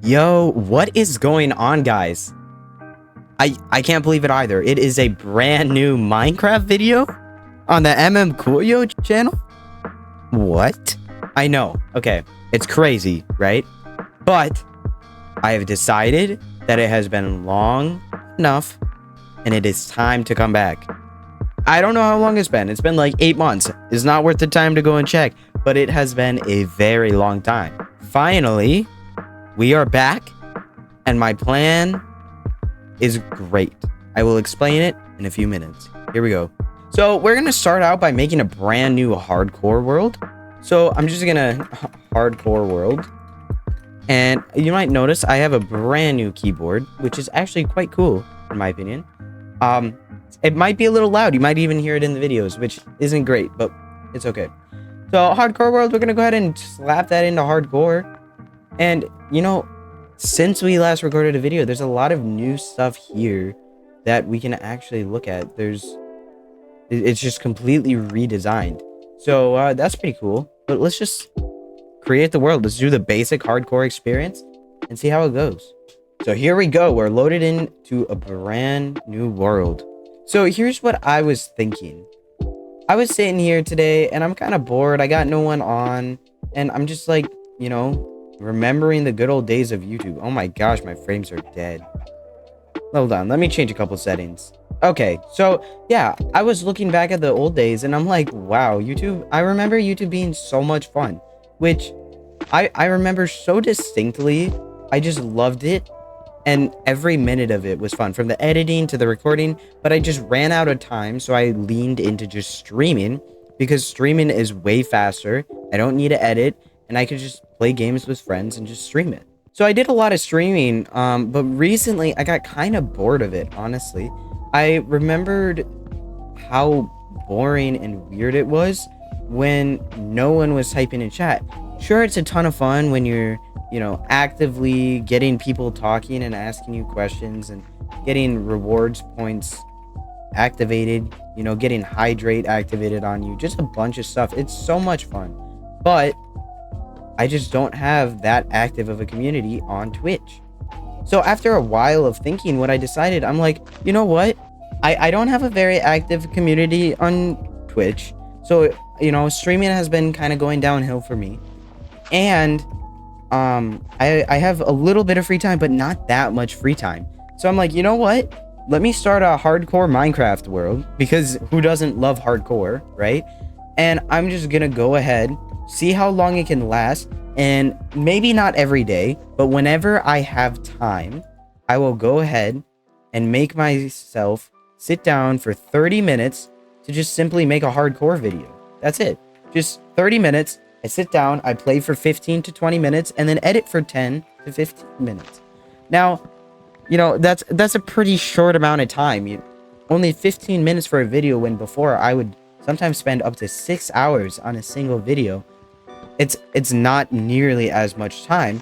Yo, what is going on, guys? I can't believe it either. It is a brand new Minecraft video on the MMCOOLYO channel. What? I know. Okay, it's crazy, right? But I have decided that it has been long enough and it is time to come back. I don't know how long it's been. It's been like 8 months. It's not worth the time to go and check, but it has been a very long time. Finally, we are back, and my plan is great. I will explain it in a few minutes. Here we go. So we're going to start out by making a brand new hardcore world. So I'm just going to hardcore world. And you might notice I have a brand new keyboard, which is actually quite cool, in my opinion. It might be a little loud. You might even hear it in the videos, which isn't great, but it's okay. So hardcore world, we're going to go ahead and slap that into hardcore. And, you know, since we last recorded a video, there's a lot of new stuff here that we can actually look at. It's just completely redesigned. So that's pretty cool. But let's just create the world. Let's do the basic hardcore experience and see how it goes. So here we go. We're loaded into a brand new world. So here's what I was thinking. I was sitting here today and I'm kind of bored. I got no one on. And I'm just like, you know, remembering the good old days of YouTube. Oh my gosh, my frames are dead. Hold on, let me change a couple settings. Okay, so yeah, I was looking back at the old days and I'm like, wow, YouTube. I remember YouTube being so much fun, which I remember so distinctly. I just loved it. And every minute of it was fun, from the editing to the recording. But I just ran out of time, so I leaned into just streaming, because streaming is way faster. I don't need to edit, and I could just play games with friends and just stream it. So I did a lot of streaming, but recently I got kind of bored of it, honestly. I remembered how boring and weird it was when no one was typing in chat. Sure, it's a ton of fun when you're, you know, actively getting people talking and asking you questions and getting rewards points activated, you know, getting hydrate activated on you, just a bunch of stuff. It's so much fun. But I just don't have that active of a community on Twitch. So after a while of thinking, what I decided, I'm like, you know what? I don't have a very active community on Twitch. So, you know, streaming has been kind of going downhill for me. And I have a little bit of free time, but not that much free time. So I'm like, you know what? Let me start a hardcore Minecraft world, because who doesn't love hardcore, right? And I'm just gonna go ahead, see how long it can last, and maybe not every day, but whenever I have time, I will go ahead and make myself sit down for 30 minutes to just simply make a hardcore video. That's it. Just 30 minutes. I sit down, I play for 15 to 20 minutes, and then edit for 10 to 15 minutes. Now, you know, that's a pretty short amount of time. Only 15 minutes for a video, when before I would sometimes spend up to 6 hours on a single video. It's not nearly as much time.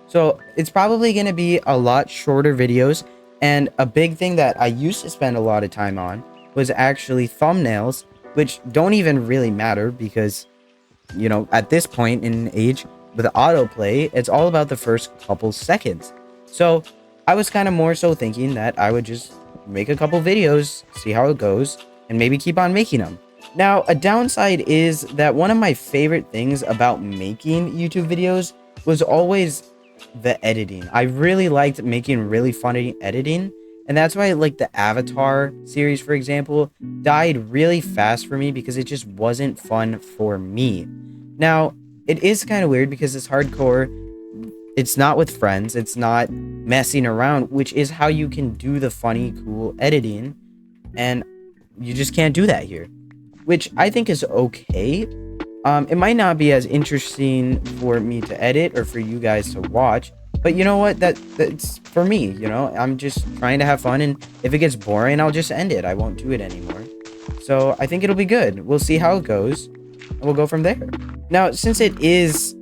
So it's probably going to be a lot shorter videos. And a big thing that I used to spend a lot of time on was actually thumbnails, which don't even really matter, because, you know, at this point in age with autoplay, it's all about the first couple seconds. So I was kind of more so thinking that I would just make a couple videos, see how it goes, and maybe keep on making them. Now, a downside is that one of my favorite things about making YouTube videos was always the editing. I really liked making really funny editing, and that's why, like, the Avatar series, for example, died really fast for me, because it just wasn't fun for me. Now, it is kind of weird, because it's hardcore. It's not with friends. It's not messing around, which is how you can do the funny, cool editing. And you just can't do that here, which I think is okay. It might not be as interesting for me to edit or for you guys to watch, but you know what? That's for me, you know? I'm just trying to have fun, and if it gets boring, I'll just end it. I won't do it anymore. So I think it'll be good. We'll see how it goes, and we'll go from there. Now, since it is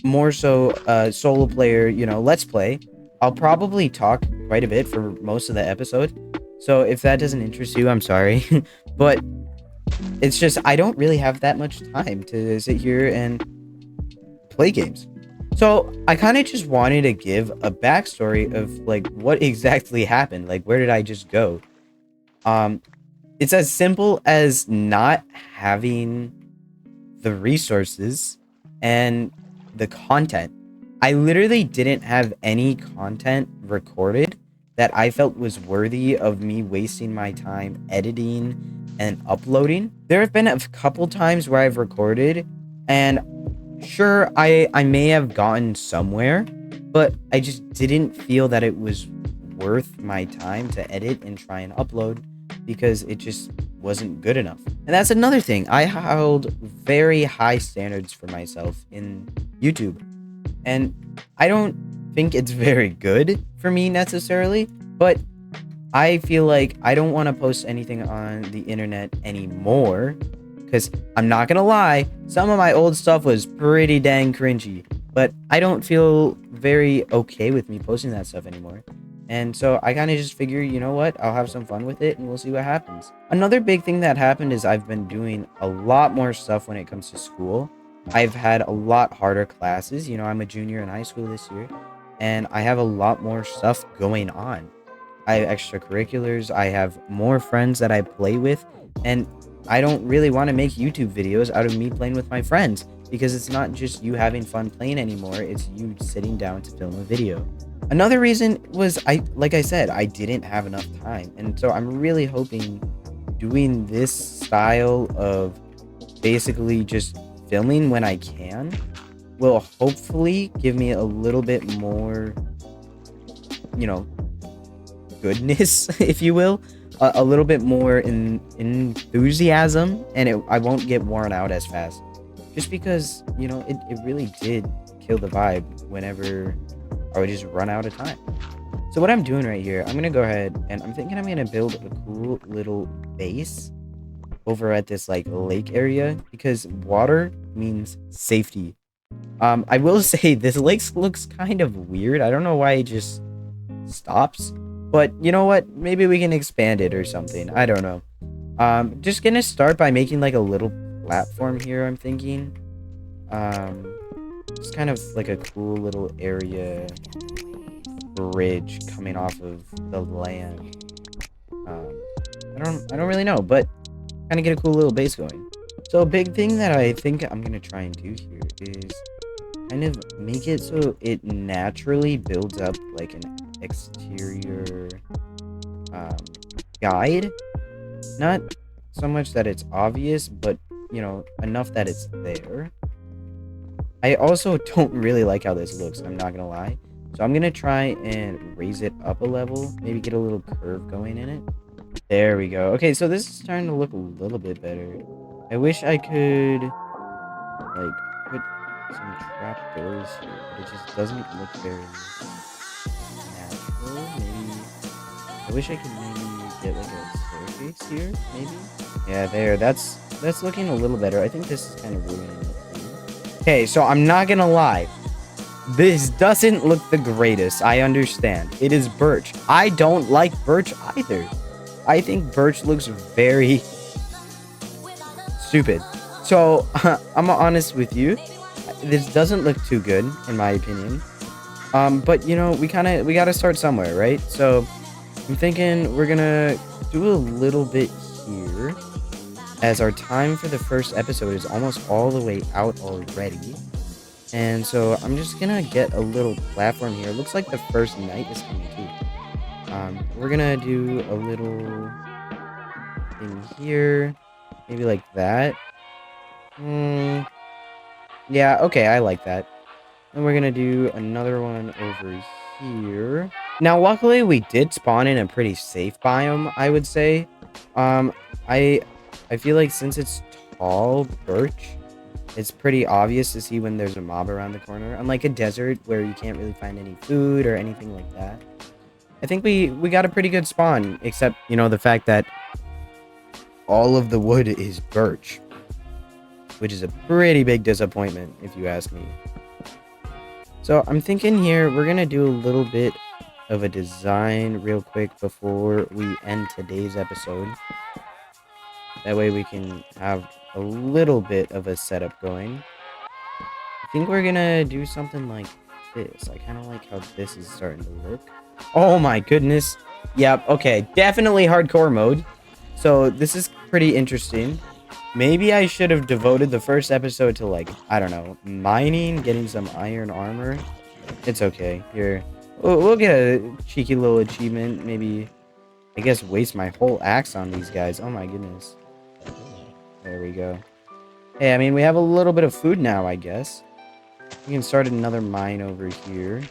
more so a solo player, you know, let's play, I'll probably talk quite a bit for most of the episode. So if that doesn't interest you, I'm sorry. But it's just, I don't really have that much time to sit here and play games. So I kind of just wanted to give a backstory of like what exactly happened. Like, where did I just go? Um, it's as simple as not having the resources and the content. I literally didn't have any content recorded that I felt was worthy of me wasting my time editing and uploading. There have been a couple times where I've recorded, and sure, I may have gotten somewhere, but I just didn't feel that it was worth my time to edit and try and upload because it just wasn't good enough. And that's another thing. I held very high standards for myself in YouTube. And I don't think it's very good for me necessarily, but I feel like I don't want to post anything on the internet anymore because I'm not gonna lie, some of my old stuff was pretty dang cringy, but I don't feel very okay with me posting that stuff anymore. And so I kind of just figure, you know what, I'll have some fun with it and we'll see what happens. Another big thing that happened is I've been doing a lot more stuff when it comes to school. I've had a lot harder classes. You know, I'm a junior in high school this year, and I have a lot more stuff going on. I have extracurriculars, I have more friends that I play with, and I don't really want to make YouTube videos out of me playing with my friends because it's not just you having fun playing anymore, it's you sitting down to film a video. Another reason was like I said, I didn't have enough time. And so I'm really hoping doing this style of basically just filming when I can will hopefully give me a little bit more, you know, goodness, if you will, a little bit more enthusiasm, and I won't get worn out as fast. Just because, you know, it really did kill the vibe whenever I would just run out of time. So what I'm doing right here, I'm gonna go ahead and I'm thinking I'm gonna build a cool little base over at this like lake area because water means safety. I will say this lake looks kind of weird. I don't know why it just stops, but you know what? Maybe we can expand it or something. I don't know. Just gonna start by making like a little platform here, I'm thinking. It's kind of like a cool little area bridge coming off of the land. I don't really know, but kind of get a cool little base going. So a big thing that I think I'm gonna try and do here is kind of make it so it naturally builds up like an exterior guide. Not so much that it's obvious, but you know, enough that it's there. I also don't really like how this looks, I'm not gonna lie. So I'm gonna try and raise it up a level, maybe get a little curve going in it. There we go. Okay, so this is starting to look a little bit better. I wish I could like put some trap doors here, but it just doesn't look very natural. Maybe I wish I could maybe get like a staircase here, maybe. Yeah, there. That's looking a little better. I think this is kind of ruining it. Okay, so I'm not gonna lie. This doesn't look the greatest. I understand. It is birch. I don't like birch either. I think birch looks very stupid. So I'm honest with you. This doesn't look too good in my opinion. But you know, we gotta start somewhere, right? So I'm thinking we're gonna do a little bit here, as our time for the first episode is almost all the way out already. And so I'm just gonna get a little platform here. It looks like the first night is coming too. We're gonna do a little thing here, maybe like that. Yeah, okay, I like that. And we're gonna do another one over here. Now, luckily, we did spawn in a pretty safe biome, I would say. I feel like since it's tall birch, it's pretty obvious to see when there's a mob around the corner. Unlike a desert where you can't really find any food or anything like that. I think we got a pretty good spawn, except, you know, the fact that all of the wood is birch, which is a pretty big disappointment, if you ask me. So I'm thinking here, we're going to do a little bit of a design real quick before we end today's episode. That way we can have a little bit of a setup going. think we're gonna do something like this. I kind of like how this is starting to look. Oh my goodness. Yep, okay. Definitely hardcore mode. So this is pretty interesting. Maybe I should have devoted the first episode to, like, I don't know, mining, getting some iron armor. It's okay. Here, we'll get a cheeky little achievement. Maybe, I guess, waste my whole axe on these guys. Oh my goodness. There we go. Hey, I mean, we have a little bit of food now, I guess. We can start another mine over here.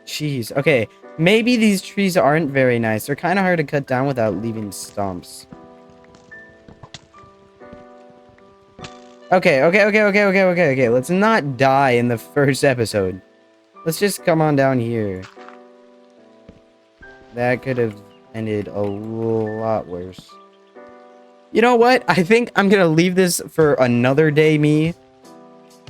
Jeez. Okay, maybe these trees aren't very nice. They're kind of hard to cut down without leaving stumps. Okay. Let's not die in the first episode. Let's just come on down here. That could have ended a lot worse. You know what? I think I'm gonna leave this for another day, me.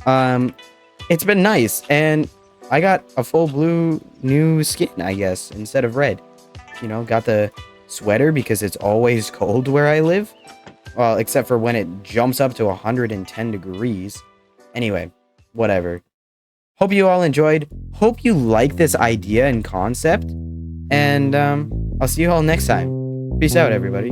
It's been nice, and I got a full blue new skin, I guess, instead of red. You know, got the sweater because it's always cold where I live. Well, except for when it jumps up to 110 degrees. Anyway, whatever. Hope you all enjoyed. Hope you like this idea and concept. And I'll see you all next time. Peace out, everybody.